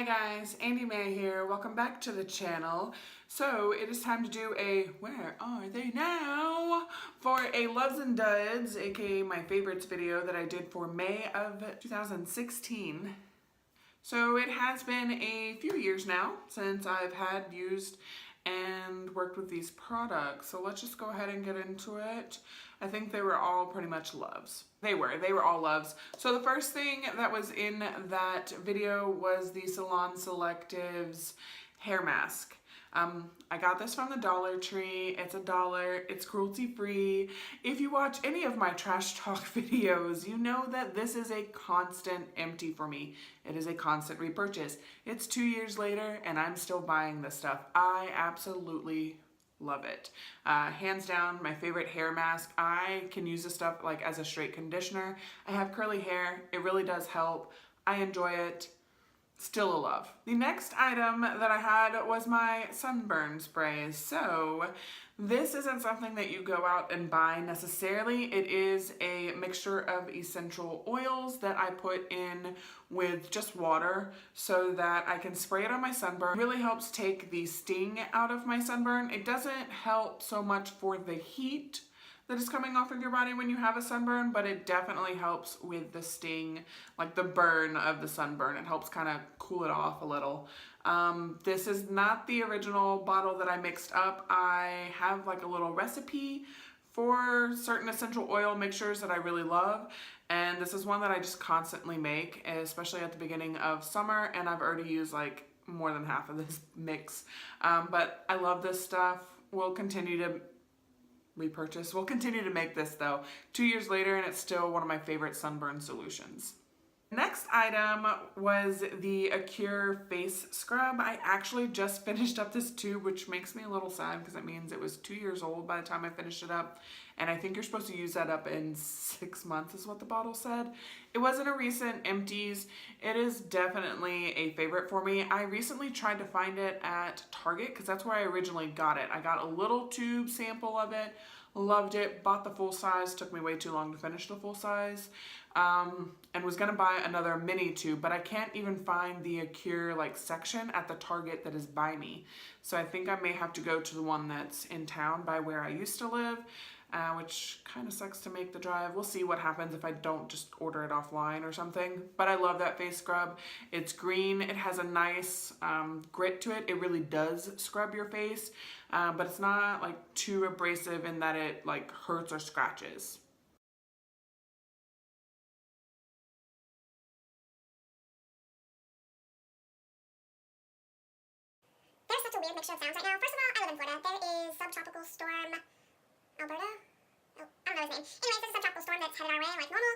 Hi guys, Andy May here. Welcome back to the channel. So it is time to do a Where Are They Now? For a Loves and Duds, aka my favorites video that I did for May of 2016. So it has been a few years now since I've had used and worked with these products. So let's just go ahead and get into it. I think they were all pretty much loves. They were all loves. So the first thing that was in that video was the Salon Selectives hair mask. I got this from the Dollar Tree. It's $1. It's cruelty free. If you watch any of my trash talk videos, you know that this is a constant empty for me. It is a constant repurchase. It's 2 years later and I'm still buying this stuff. I absolutely love it. Hands down, my favorite hair mask. I can use this stuff like as a straight conditioner. I have curly hair. It really does help. I enjoy it. Still a love. The next item that I had was my sunburn sprays. So this isn't something that you go out and buy necessarily. It is a mixture of essential oils that I put in with just water so that I can spray it on my sunburn. It really helps take the sting out of my sunburn. It doesn't help so much for the heat that is coming off of your body when you have a sunburn, but it definitely helps with the sting, like the burn of the sunburn. It helps kind of cool it off a little. This is not the original bottle that I mixed up. I have like a little recipe for certain essential oil mixtures that I really love, and this is one that I just constantly make, especially at the beginning of summer, and I've already used like more than half of this mix. But I love this stuff. We'll continue to repurchase. We'll continue to make this though 2 years later, and it's still one of my favorite sunburn solutions. Next item was the Acure face scrub. I actually just finished up this tube, which makes me a little sad because it means it was 2 years old by the time I finished it up. And I think you're supposed to use that up in 6 months is what the bottle said. It wasn't a recent empties. It is definitely a favorite for me. I recently tried to find it at Target because that's where I originally got it. I got a little tube sample of it. Loved it, bought the full size, took me way too long to finish the full size, and was gonna buy another mini tube, but I can't even find the Acure like section at the Target that is by me. So I think I may have to go to the one that's in town by where I used to live, which kind of sucks to make the drive. We'll see what happens if I don't just order it offline or something. But I love that face scrub. It's green. It has a nice grit to it. It really does scrub your face, but it's not like too abrasive in that it like hurts or scratches. There's such a weird mixture of sounds right now. First of all, I live in Florida. There is subtropical storm Alberta. Oh, I don't know his name. Anyways, there's a subtropical storm that's headed our way like normal.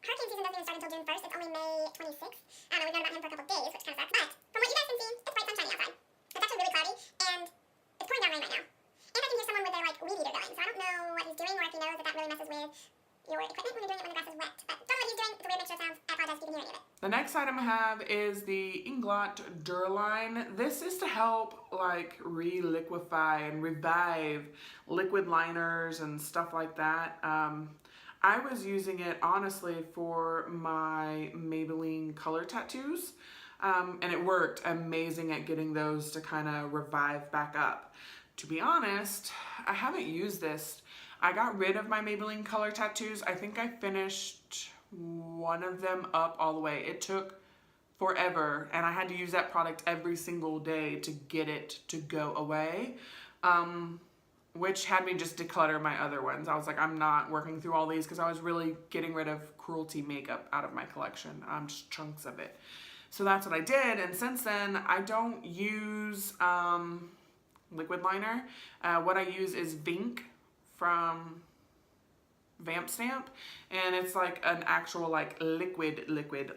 Hurricane season doesn't even start until June 1st. It's only May 26th. And we've known about him for a couple of days, which kind of sucks. But from what you guys can see, it's bright sunshiny outside. It's actually really cloudy, and it's pouring down rain right now. And I can hear someone with their like weed eater going. So I don't know what he's doing, or if he knows that that really messes with your equipment when you're doing it when the grass is wet. But don't know what he's doing. It's a weird mixture of sounds. I apologize if you can hear any of it. The next item I have is the Inglot Duraline. This is to help like reliquify and revive liquid liners and stuff like that. I was using it honestly for my Maybelline color tattoos, and it worked amazing at getting those to kind of revive back up. To be honest, I haven't used this. I got rid of my Maybelline color tattoos. I think I finished one of them up all the way. It took forever, and I had to use that product every single day to get it to go away, which had me just declutter my other ones. I was like, I'm not working through all these because I was really getting rid of cruelty makeup out of my collection, just chunks of it. So that's what I did, and since then I don't use liquid liner. What I use is Vink from Vamp Stamp, and it's like an actual like liquid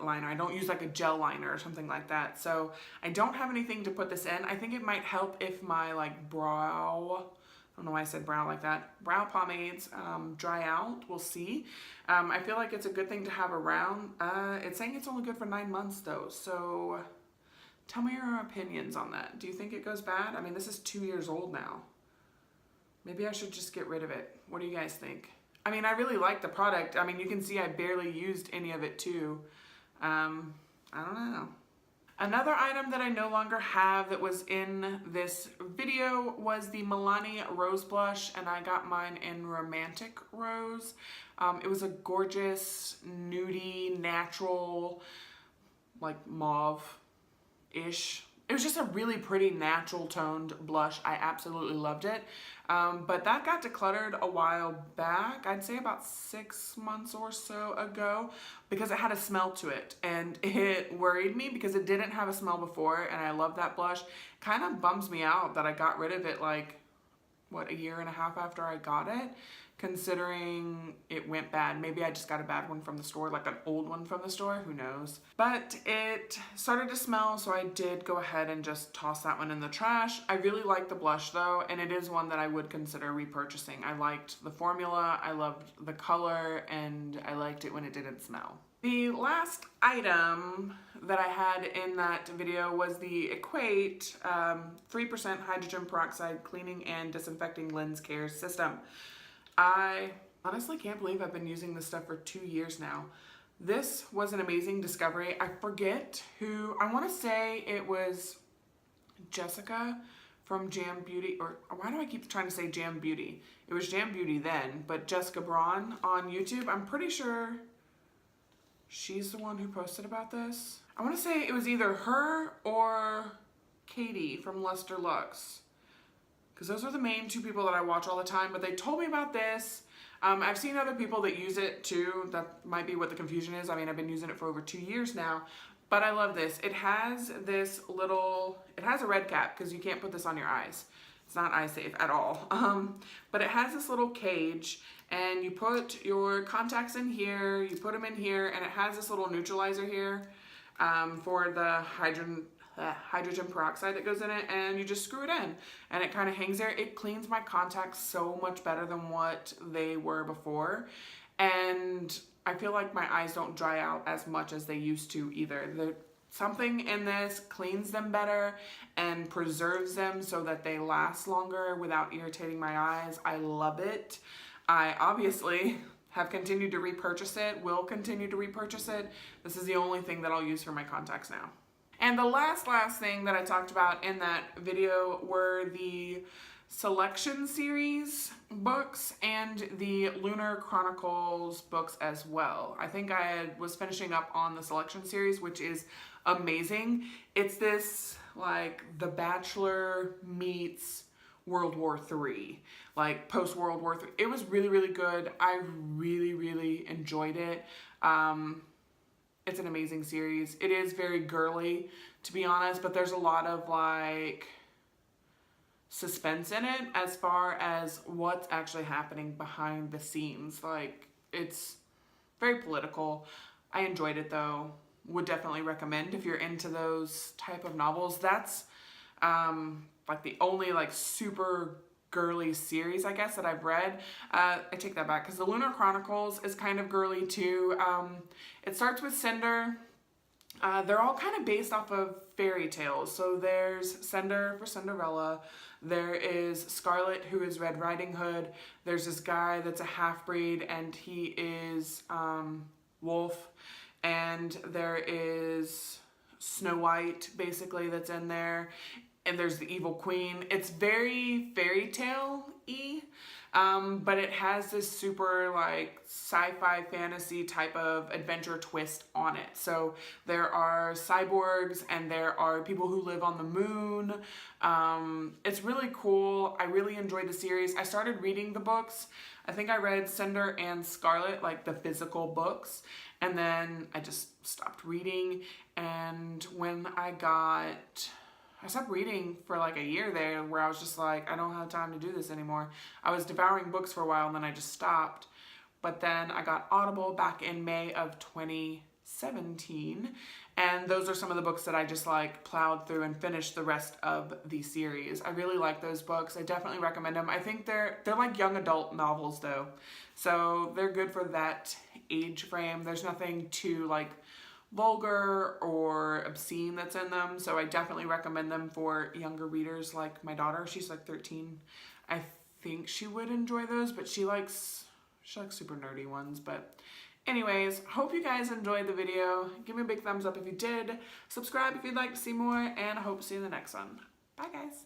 liner. I don't use like a gel liner or something like that. So I don't have anything to put this in. I think it might help if my like brow, I don't know why I said brow like that, brow pomades dry out. We'll see. I feel like it's a good thing to have around. It's saying it's only good for 9 months though, so tell me your opinions on that. Do you think it goes bad? I mean, this is 2 years old now. Maybe I should just get rid of it. What do you guys think? I mean, I really like the product. I mean, you can see I barely used any of it too. I don't know. Another item that I no longer have that was in this video was the Milani Rose Blush, and I got mine in Romantic Rose. It was a gorgeous, nudie, natural, like mauve-ish. It was just a really pretty natural toned blush. I absolutely loved it. But that got decluttered a while back. I'd say about 6 months or so ago, because it had a smell to it. And it worried me because it didn't have a smell before, and I love that blush. Kind of bums me out that I got rid of it like, what, a year and a half after I got it, considering it went bad. Maybe I just got a bad one from the store, like an old one from the store, who knows. But it started to smell, so I did go ahead and just toss that one in the trash. I really like the blush though, and it is one that I would consider repurchasing. I liked the formula, I loved the color, and I liked it when it didn't smell. The last item that I had in that video was the Equate 3% hydrogen peroxide cleaning and disinfecting lens care system. I honestly can't believe I've been using this stuff for 2 years now. This was an amazing discovery. I forget who, I want to say it was Jessica from Jam Beauty, or why do I keep trying to say Jam Beauty? It was Jam Beauty then, but Jessica Braun on YouTube. I'm pretty sure she's the one who posted about this. I want to say it was either her or Katie from Luster Lux, because those are the main two people that I watch all the time, but they told me about this. I've seen other people that use it too. That might be what the confusion is. I mean, I've been using it for over 2 years now, but I love this. It has this little, it has a red cap because you can't put this on your eyes. It's not eye safe at all. But it has this little cage, and you put your contacts in here, you put them in here, and it has this little neutralizer here for the hydrogen peroxide that goes in it, and you just screw it in and it kind of hangs there. It cleans my contacts so much better than what they were before, and I feel like my eyes don't dry out as much as they used to either. Something in this cleans them better and preserves them so that they last longer without irritating my eyes. I love it. I obviously have continued to repurchase it, will continue to repurchase it. This is the only thing that I'll use for my contacts now. And the last thing that I talked about in that video were the Selection series books and the Lunar Chronicles books as well. I think I was finishing up on the Selection series, which is amazing. It's this, like, The Bachelor meets World War III, like post-World War III. It was really, really good. I really, really enjoyed it. It's an amazing series. It is very girly, to be honest, but there's a lot of like suspense in it as far as what's actually happening behind the scenes. Like, it's very political. I enjoyed it though. Would definitely recommend if you're into those type of novels. That's like the only like super girly series, I guess, that I've read. I take that back, because the Lunar Chronicles is kind of girly too. It starts with Cinder. They're all kind of based off of fairy tales. So there's Cinder for Cinderella. There is Scarlet, who is Red Riding Hood. There's this guy that's a half-breed, and he is Wolf. And there is Snow White, basically, that's in there. And there's the Evil Queen. It's very fairy tale-y, but it has this super like sci-fi fantasy type of adventure twist on it. So there are cyborgs and there are people who live on the moon. It's really cool. I really enjoyed the series. I started reading the books. I think I read Cinder and Scarlet, like the physical books, and then I just stopped reading. And when I stopped reading for like a year there, where I was just like, I don't have time to do this anymore. I was devouring books for a while and then I just stopped. But then I got Audible back in May of 2017. And those are some of the books that I just like plowed through and finished the rest of the series. I really like those books. I definitely recommend them. I think they're like young adult novels though. So they're good for that age frame. There's nothing too like vulgar or obscene that's in them, so I definitely recommend them for younger readers like my daughter. She's like 13. I think she would enjoy those, but she likes super nerdy ones. But Anyways, hope you guys enjoyed the video. Give me a big thumbs up if you did. Subscribe if you'd like to see more, and I hope to see you in the next one. Bye, guys.